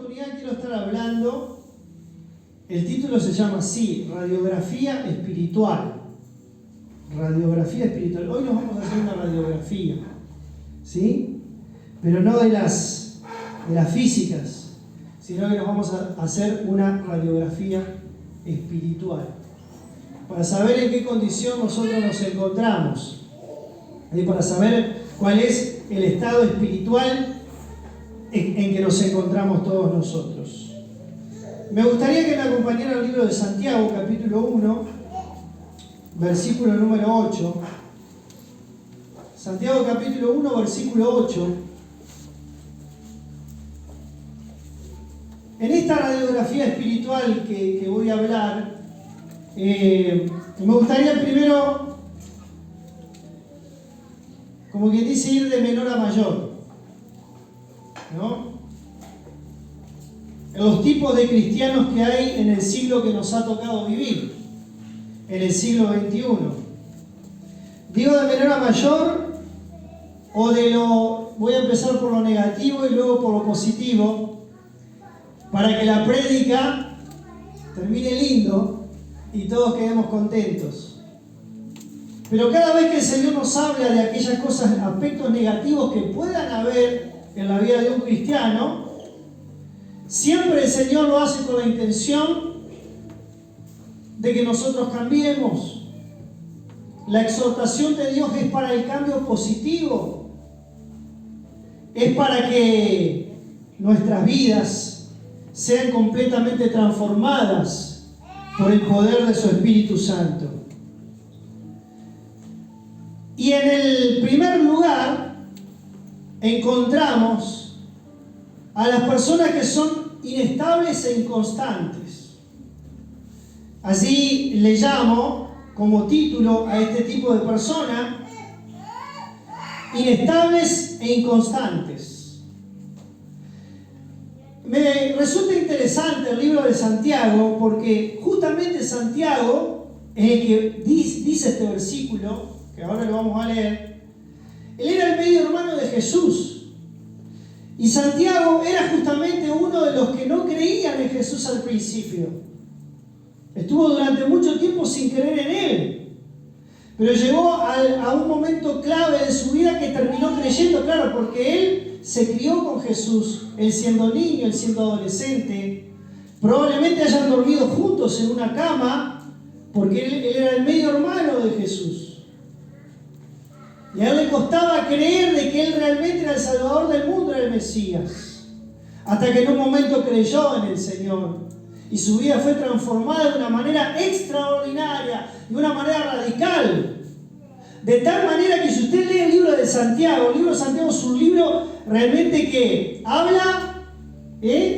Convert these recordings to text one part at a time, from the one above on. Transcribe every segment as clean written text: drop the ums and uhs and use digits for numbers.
oportunidad quiero estar hablando, el título se llama así, Radiografía Espiritual. Radiografía espiritual. Hoy nos vamos a hacer una radiografía, ¿sí? Pero no de las físicas, sino que nos vamos a hacer una radiografía espiritual, para saber en qué condición nosotros nos encontramos, y para saber cuál es el estado espiritual en que nos encontramos todos nosotros. Me gustaría que me acompañara al libro de Santiago, capítulo 1, versículo número 8. Santiago, capítulo 1, versículo 8. En esta radiografía espiritual que voy a hablar, me gustaría primero, como quien dice, ir de menor a mayor, ¿no? Los tipos de cristianos que hay en el siglo que nos ha tocado vivir, en el siglo XXI. Digo de menor a mayor, voy a empezar por lo negativo y luego por lo positivo, para que la prédica termine lindo y todos quedemos contentos. Pero cada vez que el Señor nos habla de aquellas cosas, aspectos negativos que puedan haber en la vida de un cristiano, siempre el Señor lo hace con la intención de que nosotros cambiemos. La exhortación de Dios es para el cambio positivo, es para que nuestras vidas sean completamente transformadas por el poder de su Espíritu Santo. Y en el primer lugar encontramos a las personas que son inestables e inconstantes. Así le llamo como título a este tipo de personas: inestables e inconstantes. Me resulta interesante el libro de Santiago, porque justamente Santiago es el que dice este versículo, que ahora lo vamos a leer. Él era el medio hermano de Jesús. Y Santiago era justamente uno de los que no creían en Jesús al principio. Estuvo durante mucho tiempo sin creer en Él. Pero llegó a un momento clave de su vida que terminó creyendo, claro, porque Él se crió con Jesús, Él siendo niño, Él siendo adolescente. Probablemente hayan dormido juntos en una cama, porque Él era el medio hermano de Jesús. Y a Él le costaba creer de que Él realmente era el Salvador del mundo, era el Mesías. Hasta que en un momento creyó en el Señor. Y su vida fue transformada de una manera extraordinaria, de una manera radical. De tal manera que si usted lee el libro de Santiago, el libro de Santiago es un libro realmente que habla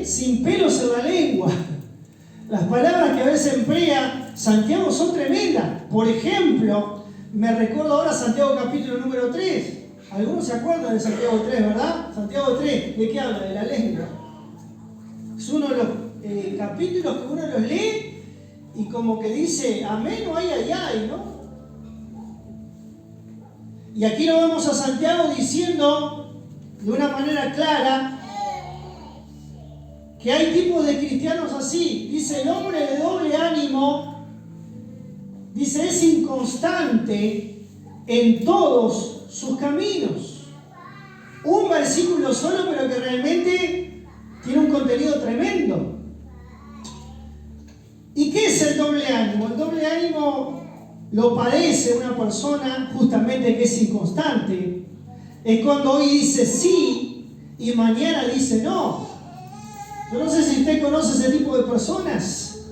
sin pelos en la lengua. Las palabras que a veces emplea Santiago son tremendas. Por ejemplo, me recuerdo ahora Santiago capítulo número 3. Algunos se acuerdan de Santiago 3, ¿verdad? Santiago 3, ¿de qué habla? De la lengua. Es uno de los capítulos que uno los lee y como que dice, amén o ay, ay, ay, ¿no? Y aquí lo vemos a Santiago diciendo de una manera clara que hay tipos de cristianos así. Dice, el hombre de doble ánimo, dice, es inconstante en todos sus caminos. Un versículo solo, pero que realmente tiene un contenido tremendo. ¿Y qué es el doble ánimo? El doble ánimo lo padece una persona justamente que es inconstante. Es cuando hoy dice sí y mañana dice no. Yo no sé si usted conoce ese tipo de personas,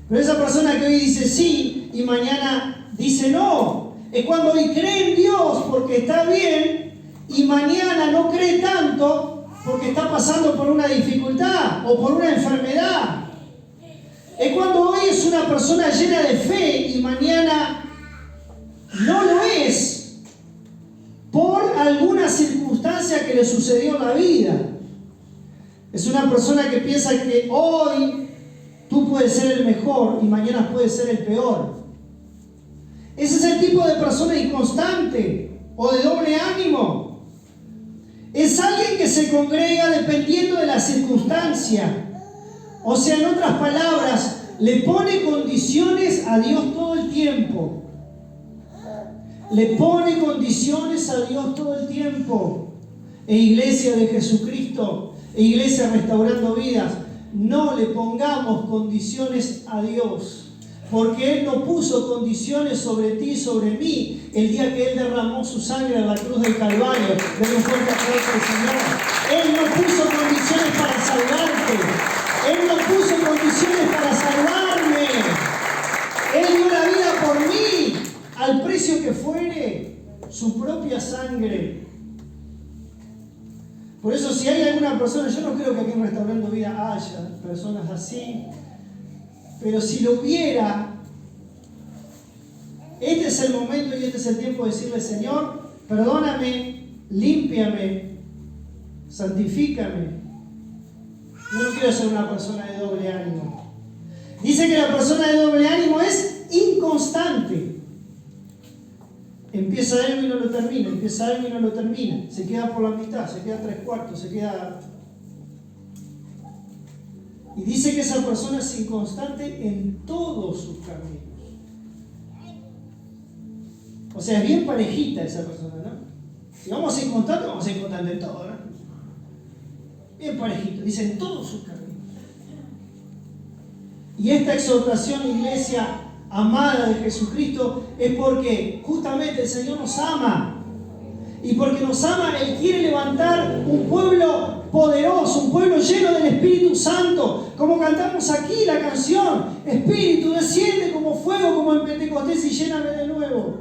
pero esa persona que hoy dice sí y mañana dice no, es cuando hoy cree en Dios porque está bien y mañana no cree tanto porque está pasando por una dificultad o por una enfermedad. Es cuando hoy es una persona llena de fe y mañana no lo es por alguna circunstancia que le sucedió en la vida. Es una persona que piensa que hoy tú puedes ser el mejor y mañana puedes ser el peor. Ese es el tipo de persona inconstante o de doble ánimo. Es alguien que se congrega dependiendo de la circunstancia. O sea, en otras palabras, le pone condiciones a Dios todo el tiempo. Le pone condiciones a Dios todo el tiempo. Iglesia de Jesucristo, Iglesia Restaurando Vidas, no le pongamos condiciones a Dios. Porque Él no puso condiciones sobre ti y sobre mí el día que Él derramó su sangre en la cruz del Calvario. Denle un fuerte aplauso al Señor. Él no puso condiciones para salvarte. Él no puso condiciones para salvarme. Él dio la vida por mí, al precio que fuere, su propia sangre. Por eso, si hay alguna persona, yo no creo que aquí en Restaurando Vida haya personas así, pero si lo hubiera, este es el momento y este es el tiempo de decirle: Señor, perdóname, límpiame, santifícame. Yo no quiero ser una persona de doble ánimo. Dice que la persona de doble ánimo es inconstante. Empieza algo y no lo termina, empieza algo y no lo termina. Se queda por la mitad, se queda 3/4, se queda... Y dice que esa persona es inconstante en todos sus caminos. O sea, es bien parejita esa persona, ¿no? Si vamos a ser inconstantes, vamos a ser inconstantes en todo, ¿no? Bien parejito, dice en todos sus caminos. Y esta exhortación, iglesia amada de Jesucristo, es porque justamente el Señor nos ama. Y porque nos ama, Él quiere levantar un pueblo poderoso, un pueblo lleno del Espíritu Santo. Como cantamos aquí la canción: Espíritu, desciende como fuego, como en Pentecostés, y lléname de nuevo.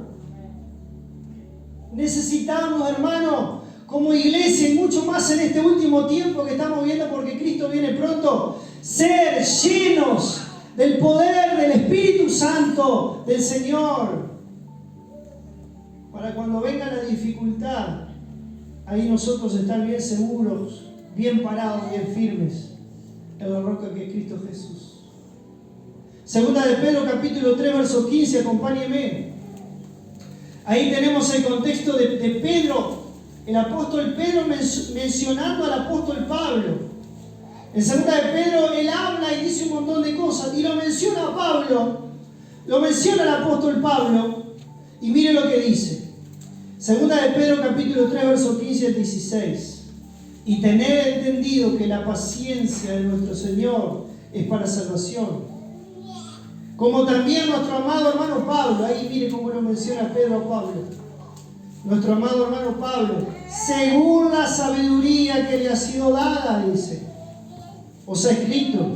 Necesitamos, hermano, como iglesia, y mucho más en este último tiempo que estamos viendo, porque Cristo viene pronto, ser llenos del poder del Espíritu Santo del Señor, para cuando venga la dificultad, ahí nosotros estar bien seguros, bien parados, bien firmes en la roca que es Cristo Jesús. Segunda de Pedro, capítulo 3, verso 15, acompáñeme. Ahí tenemos el contexto de Pedro, el apóstol Pedro mencionando al apóstol Pablo. En segunda de Pedro él habla y dice un montón de cosas, y lo menciona a Pablo, lo menciona el apóstol Pablo, y mire lo que dice. Segunda de Pedro capítulo 3, versos 15 al 16. Y tener entendido que la paciencia de nuestro Señor es para salvación. Como también nuestro amado hermano Pablo, ahí mire cómo lo menciona Pedro a Pablo. Nuestro amado hermano Pablo, según la sabiduría que le ha sido dada, dice, os ha escrito,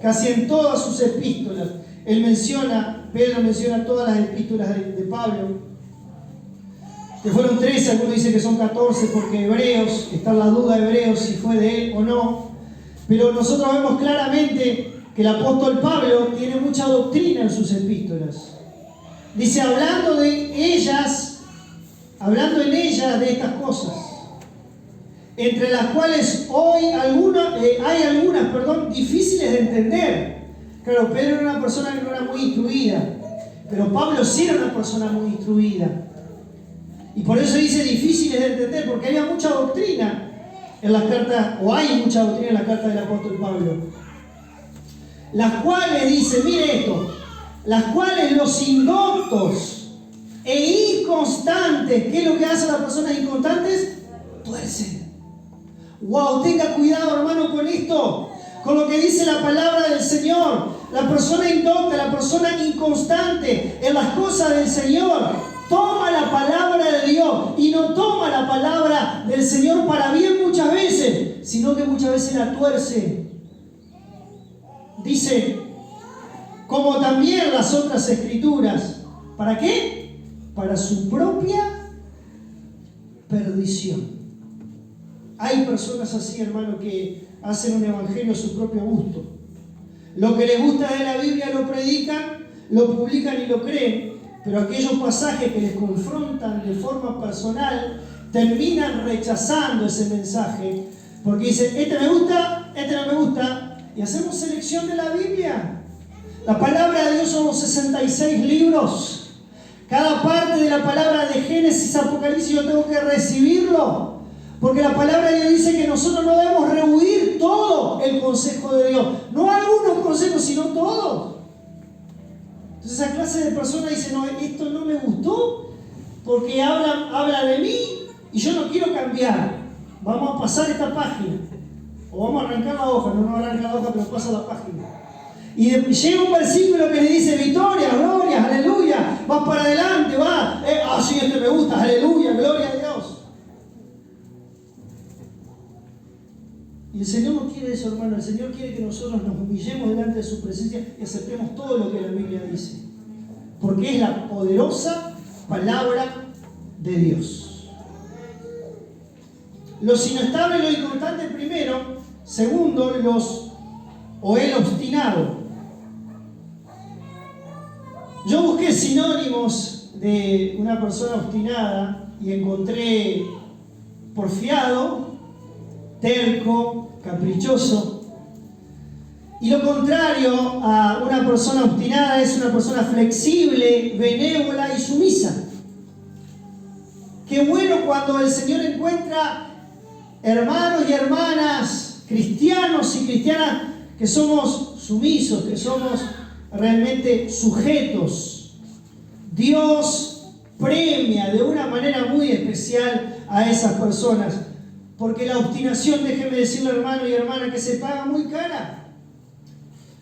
casi en todas sus epístolas. Pedro menciona todas las epístolas de Pablo, que fueron 13, algunos dicen que son 14, porque Hebreos, está en la duda de Hebreos si fue de él o no, pero nosotros vemos claramente que el apóstol Pablo tiene mucha doctrina en sus epístolas. Dice, hablando en ellas de estas cosas, entre las cuales hoy hay algunas difíciles de entender. Claro, Pedro era una persona que no era muy instruida, pero Pablo sí era una persona muy instruida. Y por eso dice difíciles de entender, porque había mucha doctrina en las cartas, o hay mucha doctrina en las cartas del apóstol Pablo. Las cuales, dice, mire esto, las cuales los indoctos e inconstantes, ¿qué es lo que hacen las personas inconstantes? Tuercen. Wow, tenga cuidado, hermano, con esto, con lo que dice la palabra del Señor. La persona indocta, la persona inconstante en las cosas del Señor, toma la palabra de Dios y no toma la palabra del Señor para bien muchas veces, sino que muchas veces la tuerce. Dice, como también las otras escrituras. ¿Para qué? Para su propia perdición. Hay personas así, hermano, que hacen un evangelio a su propio gusto. Lo que les gusta de la Biblia lo predican, lo publican y lo creen, pero aquellos pasajes que les confrontan de forma personal terminan rechazando ese mensaje, porque dicen, este me gusta, este no me gusta, y hacemos selección de la Biblia. La palabra de Dios son los 66 libros. Cada parte de la palabra de Génesis, Apocalipsis, yo tengo que recibirlo, Porque la palabra de Dios dice que nosotros no debemos rehuir todo el consejo de Dios. No algunos consejos, sino todos. Entonces esa clase de personas dice, no, esto no me gustó porque habla de mí y yo no quiero cambiar. Vamos a pasar esta página. O vamos a arrancar la hoja. No arranca la hoja, pero pasa la página. Y llega un versículo que le dice, victoria, gloria, aleluya. Vas para adelante, va. Sí, este me gusta, aleluya, gloria a Dios. Y el Señor no quiere eso, hermano. El Señor quiere que nosotros nos humillemos delante de su presencia y aceptemos todo lo que la Biblia dice. Porque es la poderosa palabra de Dios. Los inestables, lo inconstante primero. Segundo, el obstinado. Yo busqué sinónimos de una persona obstinada y encontré porfiado, terco, caprichoso. Y lo contrario a una persona obstinada es una persona flexible, benévola y sumisa. Qué bueno cuando el Señor encuentra hermanos y hermanas, cristianos y cristianas, que somos sumisos, que somos realmente sujetos. Dios premia de una manera muy especial a esas personas. Porque la obstinación, déjeme decirle, hermano y hermana, que se paga muy cara.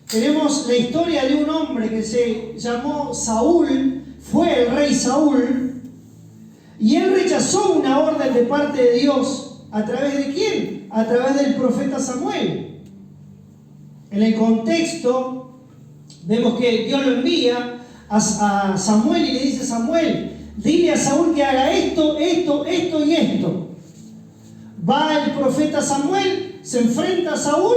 Tenemos la historia de un hombre que se llamó Saúl, fue el rey Saúl, y él rechazó una orden de parte de Dios. ¿A través de quién? A través del profeta Samuel. En el contexto, vemos que Dios lo envía a Samuel y le dice: Samuel, dile a Saúl que haga esto, esto, esto y esto. Va el profeta Samuel, se enfrenta a Saúl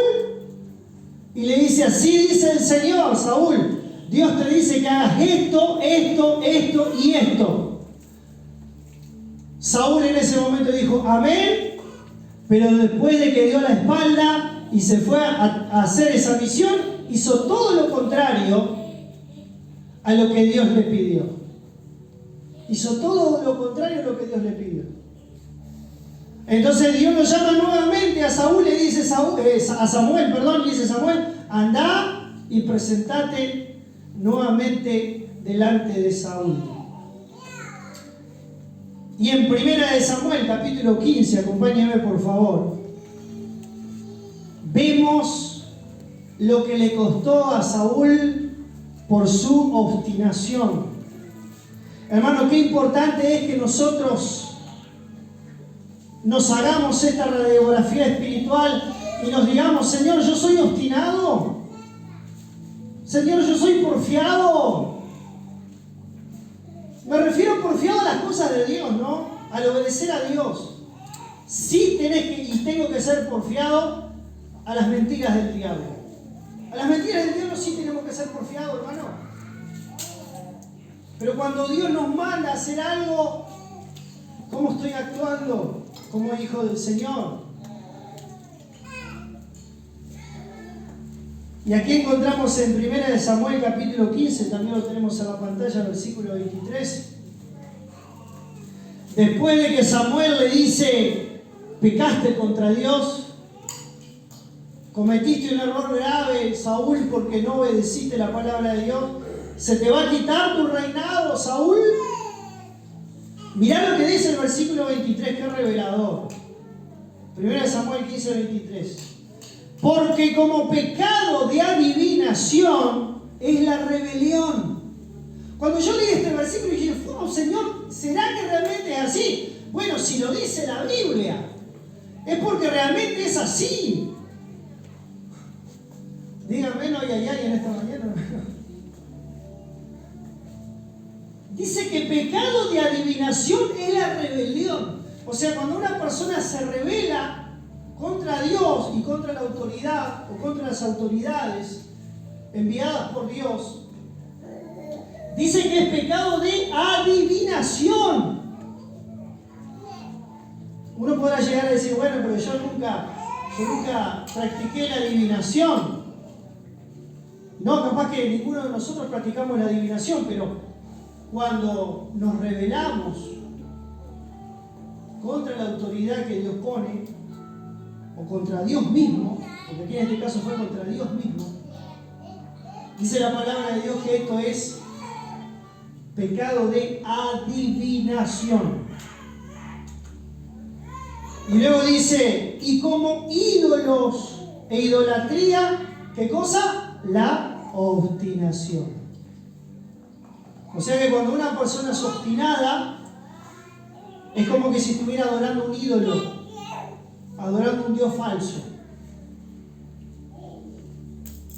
y le dice: así dice el Señor, Saúl, Dios te dice que hagas esto, esto, esto y esto. Saúl en ese momento dijo amén, pero después de que dio la espalda y se fue a hacer esa misión, hizo todo lo contrario a lo que Dios le pidió. Hizo todo lo contrario a lo que Dios le pidió. Entonces Dios lo llama nuevamente a Saúl, le dice a Samuel, le dice: Samuel, anda y presentate nuevamente delante de Saúl. Y en Primera de Samuel, capítulo 15, acompáñenme por favor, vemos lo que le costó a Saúl por su obstinación. Hermano, qué importante es que nosotros nos hagamos esta radiografía espiritual y nos digamos: Señor, yo soy obstinado. Señor, yo soy porfiado. Me refiero porfiado a las cosas de Dios, ¿no? Al obedecer a Dios. Sí tengo que ser porfiado a las mentiras del diablo. A las mentiras del diablo sí tenemos que ser porfiados, hermano. Pero cuando Dios nos manda a hacer algo, ¿cómo estoy actuando como hijo del Señor? Y aquí encontramos en 1 Samuel capítulo 15, también lo tenemos en la pantalla, versículo 23. Después de que Samuel le dice: pecaste contra Dios, cometiste un error grave, Saúl, porque no obedeciste la palabra de Dios, ¿se te va a quitar tu reinado, Saúl? Mirá lo que dice el versículo 23, que es revelador. 1 Samuel 15, 23. Porque como pecado de adivinación es la rebelión. Cuando yo leí este versículo dije: oh, Señor, ¿será que realmente es así? Bueno, si lo dice la Biblia, es porque realmente es así. Díganme, no hay en esta mañana. Dice que pecado de adivinación es la rebelión. O sea, cuando una persona se rebela contra Dios y contra la autoridad o contra las autoridades enviadas por Dios, dice que es pecado de adivinación. Uno podrá llegar a decir: bueno, pero yo nunca practiqué la adivinación. No, capaz que ninguno de nosotros practicamos la adivinación, pero cuando nos rebelamos contra la autoridad que Dios pone, o contra Dios mismo, porque aquí en este caso fue contra Dios mismo, dice la palabra de Dios que esto es pecado de adivinación. Y luego dice, y como ídolos e idolatría, ¿qué cosa? La obstinación. O sea que cuando una persona es obstinada, es como que si estuviera adorando un ídolo, adorando un Dios falso.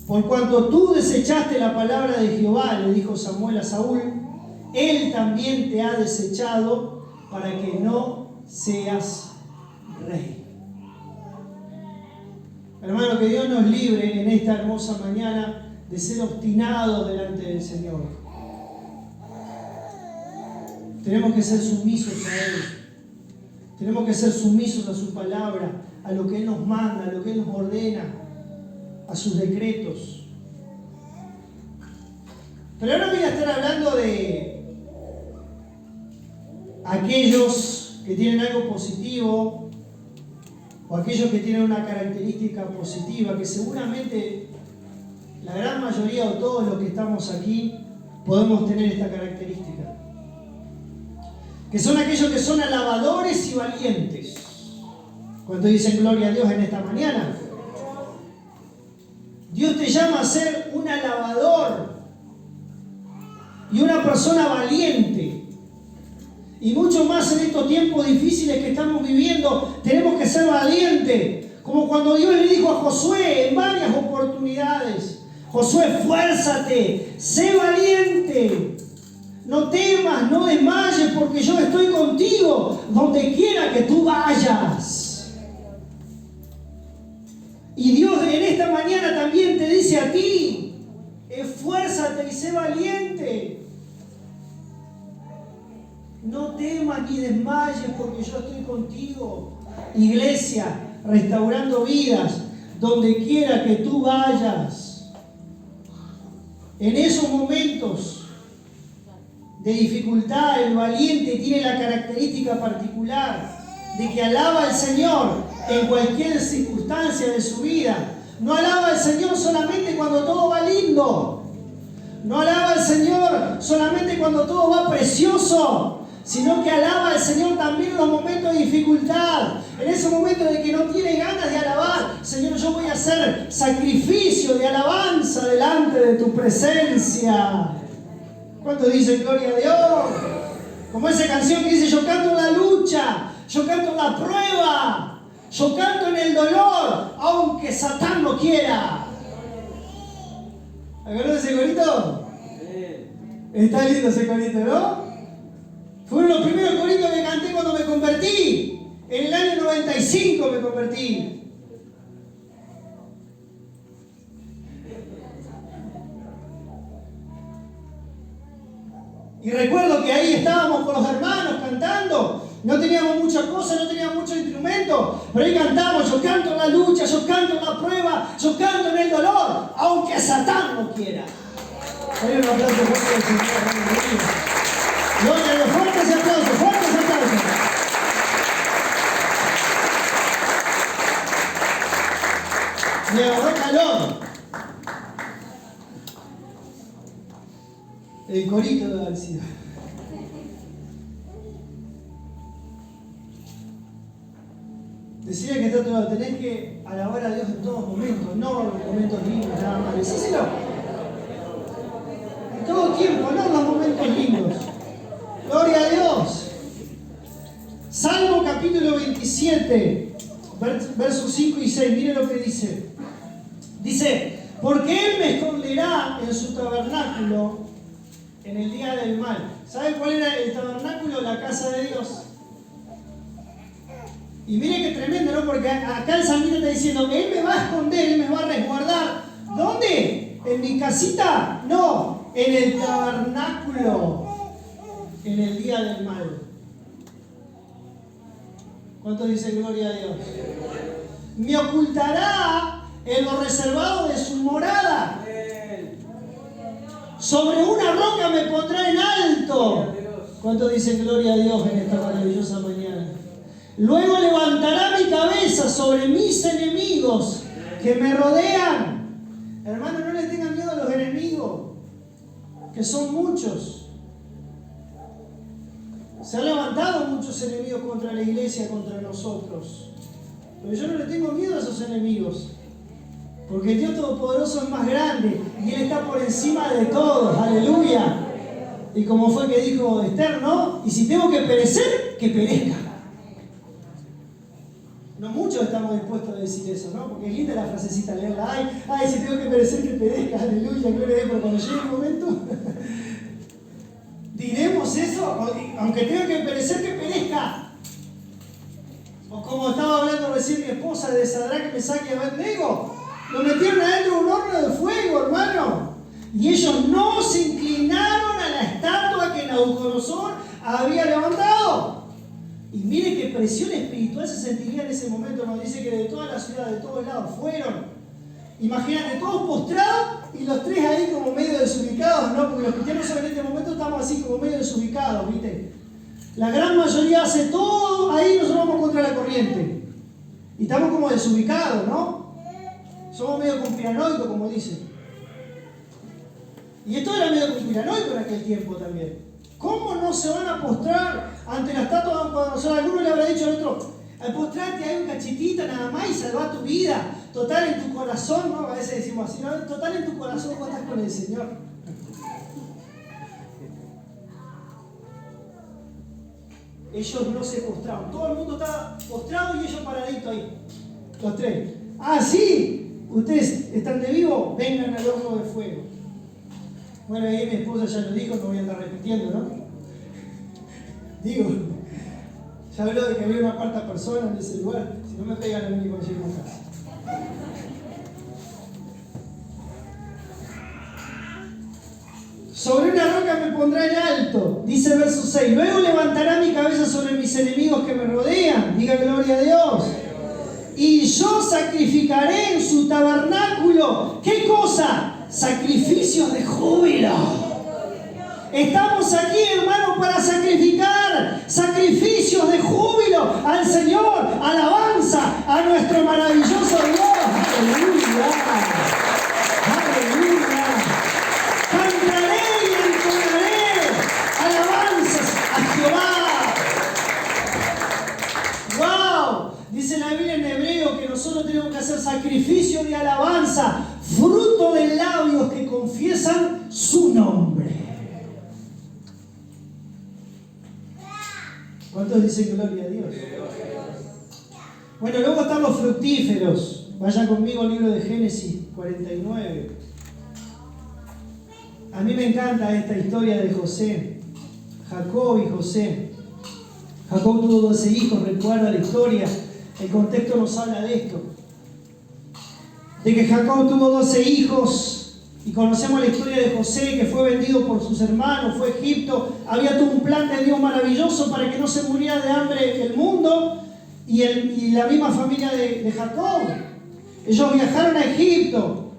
Por cuanto tú desechaste la palabra de Jehová, le dijo Samuel a Saúl, Él también te ha desechado para que no seas rey. Hermano, que Dios nos libre en esta hermosa mañana de ser obstinados delante del Señor. Tenemos que ser sumisos a Él. Tenemos que ser sumisos a su palabra, a lo que Él nos manda, a lo que Él nos ordena, a sus decretos. Pero ahora voy a estar hablando de aquellos que tienen algo positivo o aquellos que tienen una característica positiva, que seguramente la gran mayoría o todos los que estamos aquí podemos tener esta característica, que son aquellos que son alabadores y valientes. ¿Cuántos dicen gloria a Dios en esta mañana? Dios te llama a ser un alabador y una persona valiente. Y mucho más en estos tiempos difíciles que estamos viviendo, tenemos que ser valientes. Como cuando Dios le dijo a Josué en varias oportunidades: Josué, esfuérzate, sé valiente. No temas, no desmayes, porque yo estoy contigo donde quiera que tú vayas. Y Dios en esta mañana también te dice a ti: esfuérzate y sé valiente. No temas ni desmayes, porque yo estoy contigo. Iglesia, restaurando vidas, donde quiera que tú vayas. En esos momentos de dificultad, el valiente tiene la característica particular de que alaba al Señor en cualquier circunstancia de su vida. No alaba al Señor solamente cuando todo va lindo. No alaba al Señor solamente cuando todo va precioso, sino que alaba al Señor también en los momentos de dificultad, en esos momentos de que no tiene ganas de alabar. Señor, yo voy a hacer sacrificio de alabanza delante de tu presencia. ¿Cuántos dicen gloria a Dios? Como esa canción que dice: yo canto en la lucha, yo canto en la prueba, yo canto en el dolor, aunque Satán no quiera. ¿Acuerdan ese corito? Está lindo ese corito, ¿no? Fue uno de los primeros coritos que canté cuando me convertí. En el año 95 me convertí. Y recuerdo que ahí estábamos con los hermanos cantando. No teníamos muchas cosas, no teníamos muchos instrumentos, pero ahí cantamos: yo canto en la lucha, yo canto en la prueba, yo canto en el dolor, aunque Satán no quiera. Hay un aplauso fuerte al Señor. Gloria a Dios, fuertes aplausos, fuertes aplausos. Me agarró calor. El corito de haber sido. Decía que está todo, tenés que alabar a Dios en todos momentos, no en los momentos lindos nada más. Decíselo. En todo tiempo, no en los momentos lindos. Gloria a Dios. Salmo capítulo 27, versos 5 y 6. Mire lo que dice. Dice: porque Él me esconderá en su tabernáculo en el día del mal. ¿Sabe cuál era el tabernáculo? La casa de Dios. Y mire qué tremendo, ¿no? Porque acá el salmista está diciendo: Él me va a esconder, Él me va a resguardar. ¿Dónde? ¿En mi casita? No, en el tabernáculo, en el día del mal. ¿Cuántos dicen gloria a Dios? Me ocultará en lo reservado de su morada. Sobre una roca me pondrá en alto. ¿Cuántos dicen gloria a Dios en esta maravillosa mañana? Luego levantará mi cabeza sobre mis enemigos que me rodean. Hermano, no le tengan miedo a los enemigos, que son muchos. Se han levantado muchos enemigos contra la iglesia, contra nosotros. Pero yo no le tengo miedo a esos enemigos, porque el Dios Todopoderoso es más grande y Él está por encima de todos. Aleluya. Y como fue que dijo Esther, ¿no? Y si tengo que perecer, que perezca. No muchos estamos dispuestos a decir eso, ¿no? Porque es linda la frasecita, leerla. Ay, si tengo que perecer, que perezca. Aleluya, gloria a Dios. Pero cuando llegue el momento, diremos eso, aunque tenga que perecer, que perezca. O como estaba hablando recién mi esposa de Sadrach, Mesach y Abednego, lo metieron adentro de un horno de fuego, hermano. Y ellos no se inclinaron a la estatua que Nabucodonosor había levantado. Y mire qué presión espiritual se sentiría en ese momento. Nos dice que de toda la ciudad, de todos lados, fueron. Imagínate, todos postrados y los tres ahí como medio desubicados, ¿no? Porque los cristianos en este momento estamos así como medio desubicados, ¿viste? La gran mayoría hace todo, ahí nosotros vamos contra la corriente. Y estamos como desubicados, ¿no? Somos medio conspiranoicos, como dicen. Y esto era medio conspiranoico en aquel tiempo también. ¿Cómo no se van a postrar ante la estatua de Nabucodonosor? Alguno le habrá dicho al otro, al postrarte hay un cachitito nada más y salvar tu vida. Total en tu corazón, ¿no? A veces decimos así, ¿no? Total en tu corazón vos estás con el Señor. Ellos no se postraron. Todo el mundo estaba postrado y ellos paraditos ahí. Los tres. Ah, sí, ustedes están de vivo, vengan al horno de fuego. Bueno, ahí mi esposa ya lo dijo, no voy a andar repitiendo, ¿no? Digo, ya habló de que había una cuarta persona en ese lugar. Si no me pegan a mí cuando llego a casa. Sobre una roca me pondrá en alto, dice el verso 6. Luego levantará mi cabeza sobre mis enemigos que me rodean. Diga gloria a Dios. Y yo sacrificaré en su tabernáculo. ¿Qué cosa? Sacrificios de júbilo. Estamos aquí, hermanos, para sacrificar sacrificios de júbilo al Señor, alabanza a nuestro maravilloso Dios. Aleluya. Aleluya. Cantaré y entonaré alabanzas a Jehová. ¡Wow! Dice la Biblia en hebreo que nosotros tenemos que hacer sacrificio de alabanza, fruto de labios que confiesan su nombre. ¿Cuántos dicen gloria a Dios? Bueno, luego están los fructíferos. Vaya conmigo al libro de Génesis 49. A mí me encanta esta historia de José, Jacob y José. Jacob tuvo 12 hijos, recuerda la historia. El contexto nos habla de esto. De que Jacob tuvo 12 hijos. Y conocemos la historia de José, que fue vendido por sus hermanos, fue a Egipto. Había todo un plan de Dios maravilloso para que no se muriera de hambre el mundo y la misma familia de Jacob. Ellos viajaron a Egipto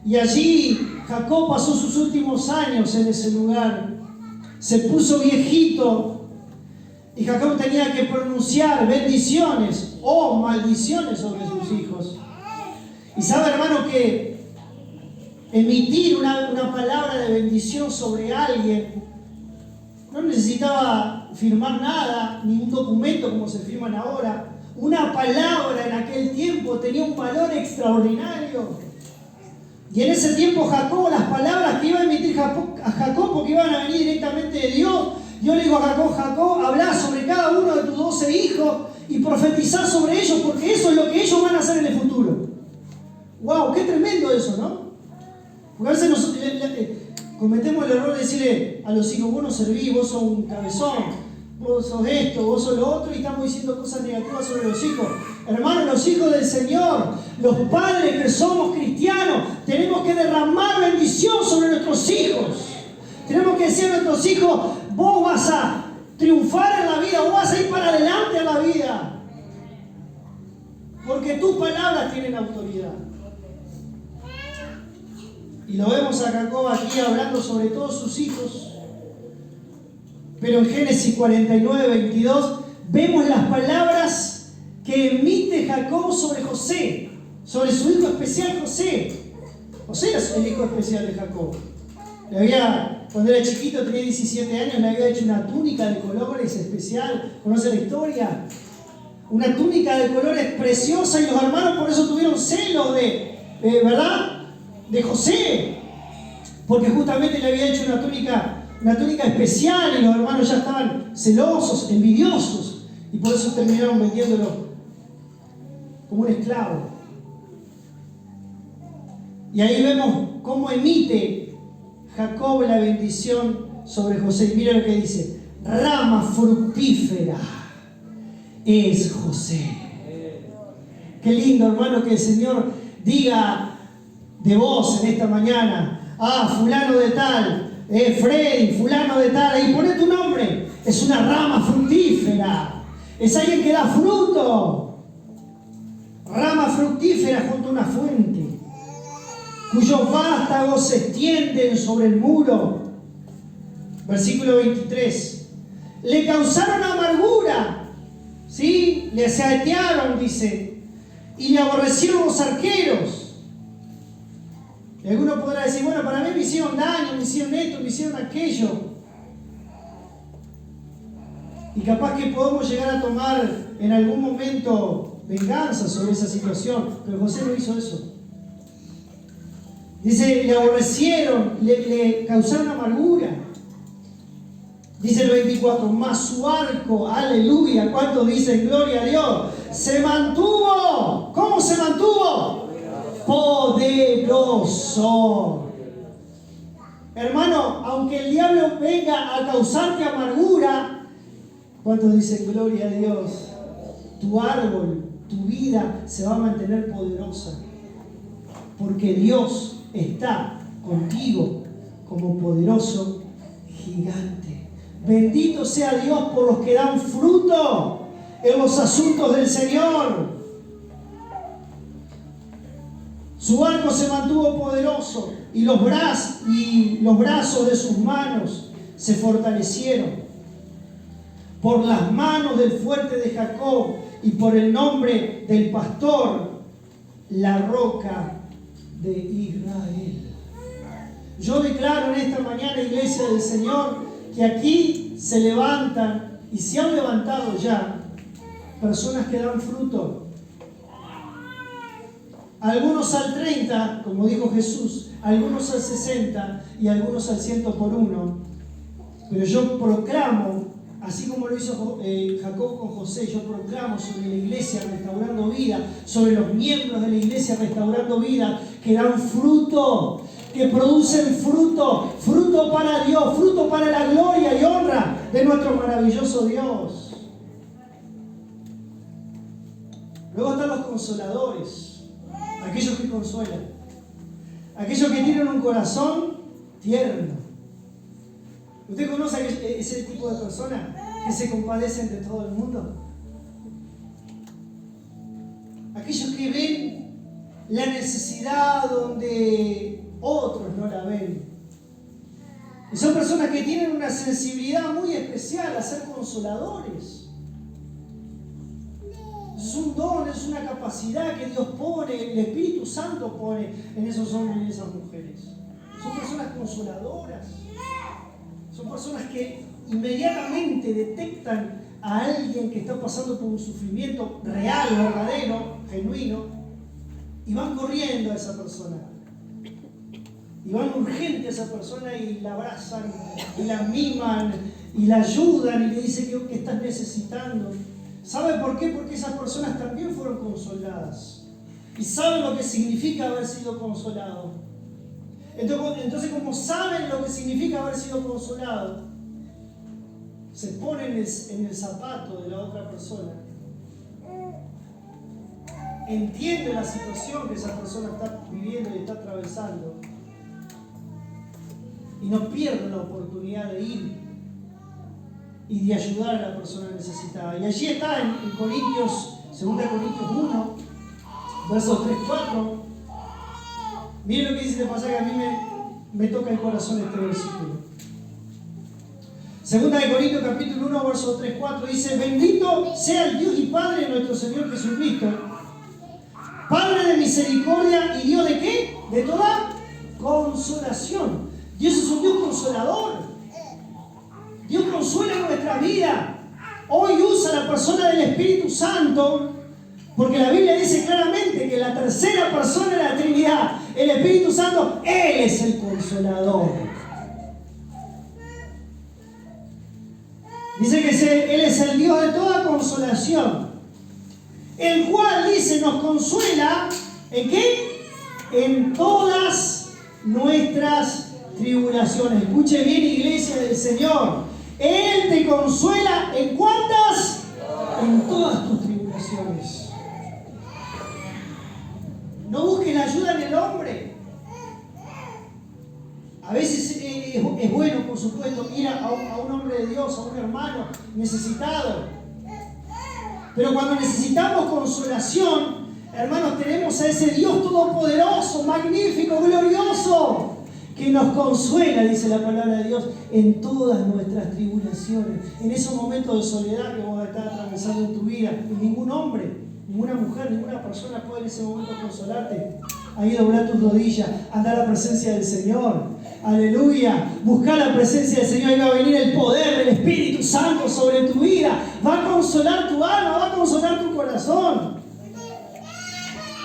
y allí Jacob pasó sus últimos años en ese lugar. Se puso viejito y Jacob tenía que pronunciar bendiciones o maldiciones sobre sus hijos. Y sabe, hermano, que emitir una palabra de bendición sobre alguien no necesitaba firmar nada, ni un documento como se firman ahora. Una palabra en aquel tiempo tenía un valor extraordinario. Y en ese tiempo Jacob, las palabras que iba a emitir a Jacob, porque iban a venir directamente de Dios, yo le digo a Jacob, habla sobre cada uno de tus 12 hijos y profetizar sobre ellos, porque eso es lo que ellos van a hacer en el futuro. ¡Wow! ¡Qué tremendo eso!, ¿no? Porque a veces nosotros cometemos el error de decirle a los hijos, vos no servís, vos sos un cabezón, vos sos esto, vos sos lo otro, y estamos diciendo cosas negativas sobre los hijos. Hermanos, los hijos del Señor, los padres que somos cristianos, tenemos que derramar bendición sobre nuestros hijos. Tenemos que decir a nuestros hijos, vos vas a triunfar en la vida, vos vas a ir para adelante en la vida. Porque tus palabras tienen autoridad. Y lo vemos a Jacob aquí hablando sobre todos sus hijos. Pero en Génesis 49, 22 vemos las palabras que emite Jacob sobre José, sobre su hijo especial José. José era el hijo especial de Jacob. Cuando era chiquito, tenía 17 años, le había hecho una túnica de colores especial. ¿Conoce la historia? Una túnica de colores preciosa, y los hermanos por eso tuvieron celo ¿verdad? De José. Porque justamente le había hecho una túnica especial, y los hermanos ya estaban celosos, envidiosos, y por eso terminaron vendiéndolo como un esclavo. Y ahí vemos cómo emite Jacob la bendición sobre José. Y mira lo que dice: rama fructífera es José. Qué lindo, hermano, que el Señor diga de vos en esta mañana: fulano de tal, Freddy, fulano de tal, ahí pone tu nombre. Es una rama fructífera, es alguien que da fruto. Rama fructífera junto a una fuente, cuyos vástagos se extienden sobre el muro. Versículo 23. Le causaron amargura, ¿sí? Le saetearon, dice, y le aborrecieron los arqueros. Y alguno podrá decir: bueno, para mí me hicieron daño, me hicieron esto, me hicieron aquello. Y capaz que podemos llegar a tomar en algún momento venganza sobre esa situación, pero José no hizo eso. Dice, le aborrecieron, le causaron amargura. Dice el 24, mas su arco, aleluya, ¿cuántos dicen gloria a Dios? Se mantuvo. ¿Cómo se mantuvo? Poderoso. Hermano, aunque el diablo venga a causarte amargura, ¿cuántos dicen gloria a Dios? Tu árbol, tu vida se va a mantener poderosa, porque Dios está contigo como poderoso gigante. Bendito sea Dios por los que dan fruto en los asuntos del Señor. Su arco se mantuvo poderoso, y los brazos de sus manos se fortalecieron. Por las manos del fuerte de Jacob y por el nombre del pastor, la roca de Israel. Yo declaro en esta mañana, iglesia del Señor, que aquí se levantan, y se han levantado ya, personas que dan fruto. Algunos al 30, como dijo Jesús, algunos al 60 y algunos al 100 por uno. Pero yo proclamo, así como lo hizo Jacob con José, yo proclamo sobre la iglesia Restaurando Vida, sobre los miembros de la iglesia Restaurando Vida, que dan fruto, que producen fruto, fruto para Dios, fruto para la gloria y honra de nuestro maravilloso Dios. Luego están los consoladores, aquellos que consuelan, aquellos que tienen un corazón tierno. ¿Usted conoce ese tipo de personas que se compadecen de todo el mundo? Aquellos que ven la necesidad donde otros no la ven. Y son personas que tienen una sensibilidad muy especial a ser consoladores. Es un don, es una capacidad que Dios pone, el Espíritu Santo pone en esos hombres y en esas mujeres. Son personas consoladoras. Son personas que inmediatamente detectan a alguien que está pasando por un sufrimiento real, verdadero, genuino, y van corriendo a esa persona. Y van urgente a esa persona y la abrazan, y la miman, y la ayudan, y le dicen que estás necesitando. ¿Sabe por qué? Porque esas personas también fueron consoladas. Y saben lo que significa haber sido consolado. Entonces, como saben lo que significa haber sido consolado, se ponen en el zapato de la otra persona. Entienden la situación que esa persona está viviendo y está atravesando. Y no pierden la oportunidad de ir y de ayudar a la persona necesitada. Y allí está en Corintios, 2 Corintios 1, versos 3-4. Miren lo que dice este pasaje, a mí me toca el corazón este versículo. Segunda de Corintios capítulo 1, verso 3, 4 dice: bendito sea el Dios y Padre de nuestro Señor Jesucristo, Padre de misericordia y Dios de ¿qué? De toda consolación. Dios es un Dios consolador. Dios consuela nuestra vida. Hoy usa la persona del Espíritu Santo, porque la Biblia dice claramente que la tercera persona de la Trinidad, el Espíritu Santo, Él es el consolador. Dice que Él es el Dios de toda consolación, el cual, dice, nos consuela, ¿en qué? En todas nuestras tribulaciones. Escuche bien, iglesia del Señor. Él te consuela, ¿en cuántas? En todas tus tribulaciones. No busques la ayuda en el hombre. A veces es bueno, por supuesto, ir a un hombre de Dios, a un hermano necesitado. Pero cuando necesitamos consolación, hermanos, tenemos a ese Dios todopoderoso, magnífico, glorioso, que nos consuela, dice la palabra de Dios, en todas nuestras tribulaciones. En esos momentos de soledad que vos estás atravesando en tu vida, y ningún hombre, ninguna mujer, ninguna persona puede en ese momento consolarte. Ahí doblar tus rodillas, andar a la presencia del Señor. Aleluya. Buscar la presencia del Señor y va a venir el poder del Espíritu Santo sobre tu vida. Va a consolar tu alma, va a consolar tu corazón.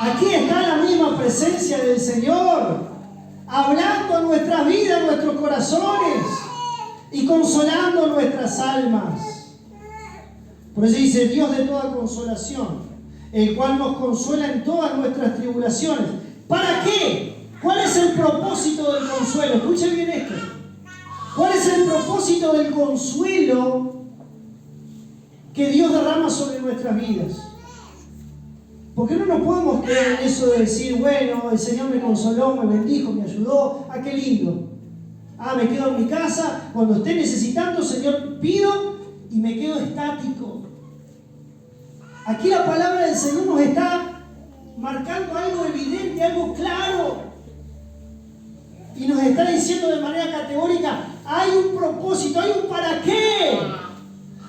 Aquí está la misma presencia del Señor, hablando a nuestras vidas, a nuestros corazones y consolando nuestras almas. Por eso dice: Dios de toda consolación, el cual nos consuela en todas nuestras tribulaciones. ¿Para qué? ¿Cuál es el propósito del consuelo? Escuchen bien esto. ¿Cuál es el propósito del consuelo que Dios derrama sobre nuestras vidas? ¿Por qué no nos podemos creer en eso de decir, bueno, el Señor me consoló, me bendijo, me ayudó? ¡Ah, qué lindo! Ah, me quedo en mi casa, cuando esté necesitando, Señor, pido y me quedo estático. Aquí la palabra del Señor nos está marcando algo evidente, algo claro. Y nos está diciendo de manera categórica: hay un propósito, hay un para qué.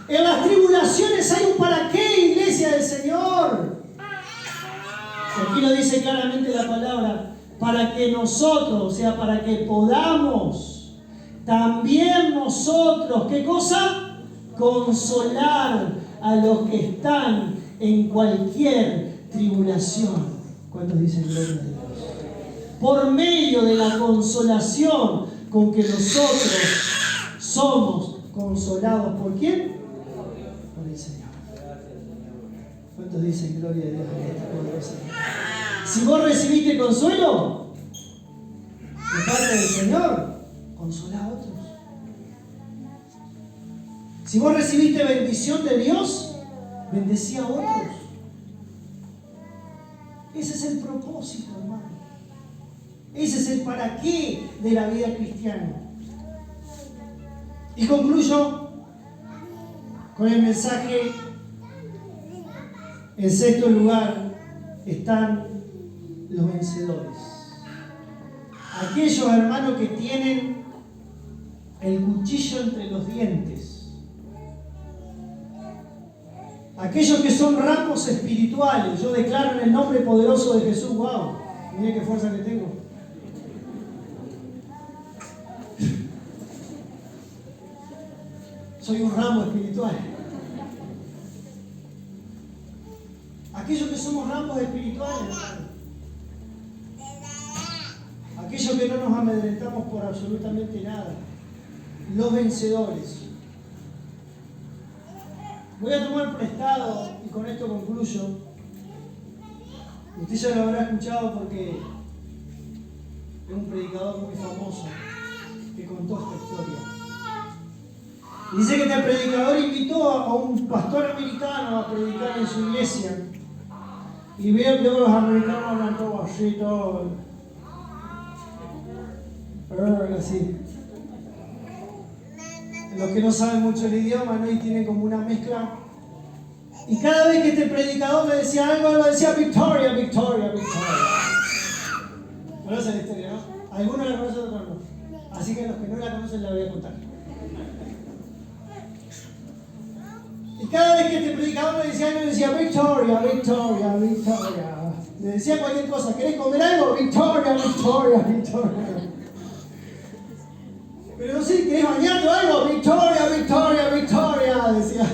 En las tribulaciones hay un para qué, iglesia del Señor. Y aquí lo dice claramente la palabra: para que nosotros, o sea, para que podamos también nosotros, ¿qué cosa? Consolar a los que están en cualquier tribulación. ¿Cuántos dicen gloria a Dios? Por medio de la consolación con que nosotros somos consolados. ¿Por quién? Por el Señor. ¿Cuántos dicen gloria a Dios en esta poderosa? Si vos recibiste consuelo de parte del Señor, consolá a otros. Si vos recibiste bendición de Dios, bendecí a otros. Ese es el propósito, hermano. Ese es el para qué de la vida cristiana. Y concluyo con el mensaje. En sexto lugar están los vencedores. Aquellos, hermanos, que tienen el cuchillo entre los dientes. Aquellos que son ramos espirituales. Yo declaro en el nombre poderoso de Jesús. ¡Wow! Miren qué fuerza que tengo. Soy un ramo espiritual. Aquellos que somos ramos espirituales, hermano. Aquellos que no nos amedrentamos por absolutamente nada. Los vencedores. Voy a tomar prestado, y con esto concluyo. Usted ya lo habrá escuchado porque es un predicador muy famoso que contó esta historia. Dice que este predicador invitó a un pastor americano a predicar en su iglesia. Y bien, luego los americanos hablan todo así, todo así. Los que no saben mucho el idioma, ¿no? Y tienen como una mezcla. Y cada vez que este predicador le decía algo, lo decía Victoria, Victoria, Victoria. ¿Conocen la historia, no? Algunos la conocen, otros no. Así que los que no la conocen la voy a contar. cada vez que este predicador le decía algo, le decía Victoria, Victoria, Victoria. Le decía cualquier cosa, ¿querés comer algo? Victoria, Victoria, Victoria. Pero no sé, ¿querés bañarte o algo? Victoria, Victoria, Victoria, decía.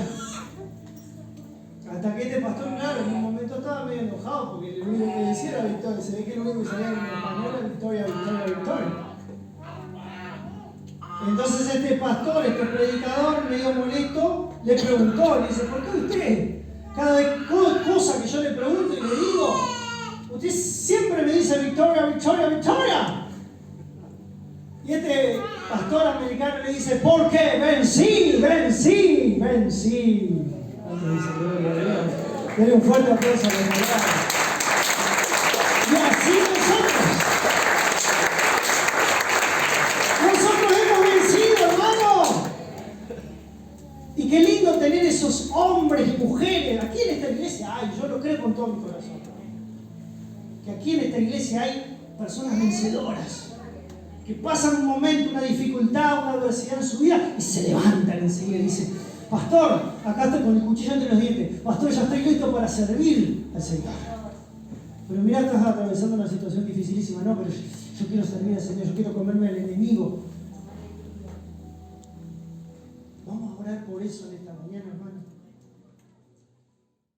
Hasta que este pastor, claro, en un momento estaba medio enojado porque lo único que decía era Victoria. Se ve que lo único que salía en español era Victoria, Victoria, Victoria. Entonces este pastor, este predicador, medio molesto, le preguntó, le dice, ¿por qué usted? Cada vez cosa que yo le pregunto y le digo, usted siempre me dice Victoria, Victoria, Victoria. Y este pastor americano le dice, ¿por qué? Vencí, vencí, vencí. Dice, gloria a Dios. Denle un fuerte aplauso a la palabra. Y así nosotros hemos vencido, hermano. Y qué lindo tener esos hombres y mujeres. Aquí en esta iglesia hay, yo lo creo con todo mi corazón, que aquí en esta iglesia hay personas vencedoras, que pasan un momento, una dificultad, una adversidad en su vida y se levantan enseguida y dicen, pastor, acá estoy con el cuchillo entre los dientes, pastor, ya estoy listo para servir al Señor. Pero mirá, estás atravesando una situación dificilísima, no, pero yo quiero servir al Señor, yo quiero comerme al enemigo. Vamos a orar por eso en